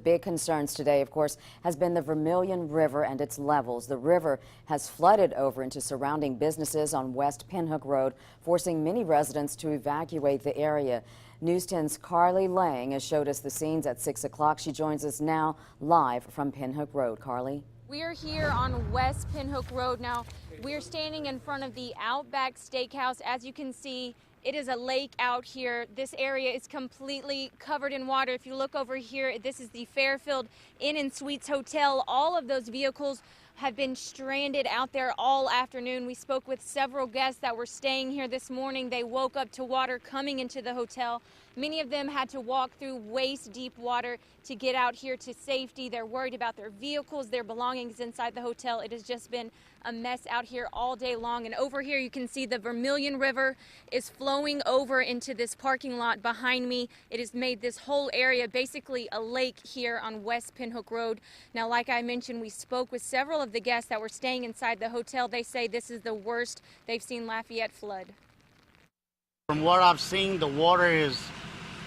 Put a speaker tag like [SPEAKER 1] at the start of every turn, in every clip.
[SPEAKER 1] Big concerns today, of course, has been the Vermilion River and its levels. The river has flooded over into surrounding businesses on West Pinhook Road, forcing many residents to evacuate the area. News 10's Carly Laing has showed us the scenes at 6 o'clock. She joins us now live from Pinhook Road. Carly?
[SPEAKER 2] We are here on West Pinhook Road. Now, we're standing in front of the Outback Steakhouse. As you can see, it is a lake out here. This area is completely covered in water. If you look over here, this is the Fairfield Inn & Suites Hotel. All of those vehicles have been stranded out there all afternoon. We spoke with several guests that were staying here this morning. They woke up to water coming into the hotel. Many of them had to walk through waist-deep water to get out here to safety. They're worried about their vehicles, their belongings inside the hotel. It has just been a mess out here all day long. And over here you can see the Vermilion River is flowing over into this parking lot behind me. It has made this whole area basically a lake here on West Pinhook Road. Now, like I mentioned, we spoke with several of the guests that were staying inside the hotel. They say this is the worst they've seen Lafayette flood.
[SPEAKER 3] From what I've seen, the water is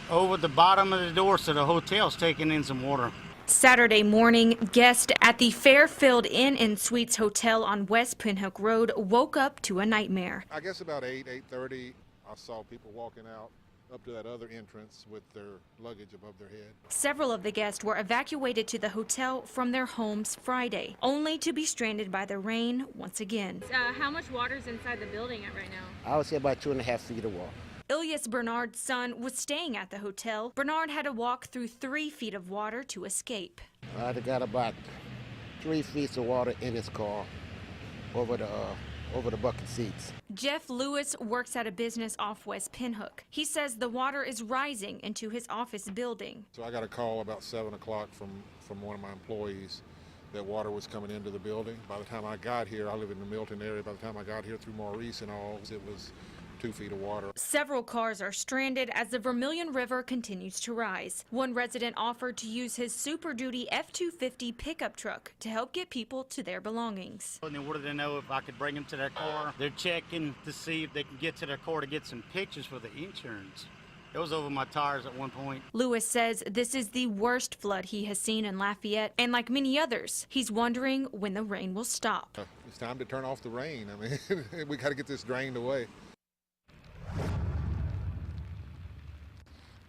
[SPEAKER 3] over the bottom of the door, so the hotel's taking in some water.
[SPEAKER 2] Saturday morning, guests at the Fairfield Inn & Suites Hotel on West Pinhook Road woke up to a nightmare.
[SPEAKER 4] I guess about 8:30, I saw people walking out up to that other entrance with their luggage above their head.
[SPEAKER 2] Several of the guests were evacuated to the hotel from their homes Friday, only to be stranded by the rain once again. How much water is inside the building right now?
[SPEAKER 5] I would say about 2.5 feet of water.
[SPEAKER 2] Ilyas Bernard's son was staying at the hotel. Bernard had to walk through 3 feet of water to escape.
[SPEAKER 5] I got about 3 feet of water in his car over the bucket seats.
[SPEAKER 2] Jeff Lewis works at a business off West Pinhook. He says the water is rising into his office building.
[SPEAKER 4] So I got a call about 7 o'clock from one of my employees that water was coming into the building. By the time I got here, I live in the Milton area, by the time I got here through Maurice and all, it was 2 feet of water.
[SPEAKER 2] Several cars are stranded as the Vermilion River continues to rise. One resident offered to use his Super Duty F-250 pickup truck to help get people to their belongings.
[SPEAKER 3] And they wanted to know if I could bring them to their car. They're checking to see if they can get to their car to get some pictures for the insurance. It was over my tires at one point. Lewis
[SPEAKER 2] says this is the worst flood he has seen in Lafayette, and like many others, he's wondering when the rain will stop.
[SPEAKER 4] It's time to turn off the rain. I mean, we got to get this drained away.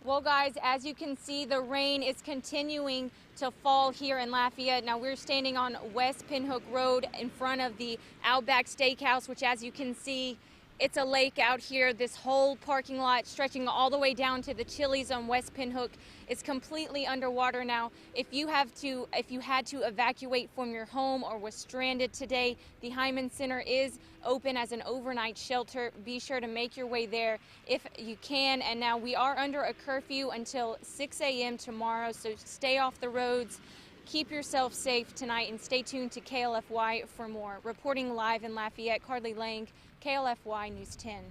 [SPEAKER 2] Well, guys, as you can see, the rain is continuing to fall here in Lafayette. Now, we're standing on West Pinhook Road in front of the Outback Steakhouse, which, as you can see, it's a lake out here. This whole parking lot stretching all the way down to the Chili's on West Pinhook is completely underwater now. If you had to evacuate from your home or was stranded today, the Hyman Center is open as an overnight shelter. Be sure to make your way there if you can. And now we are under a curfew until 6 a.m. tomorrow, so stay off the roads. Keep yourself safe tonight and stay tuned to KLFY for more. Reporting live in Lafayette, Carly Laing, KLFY News 10.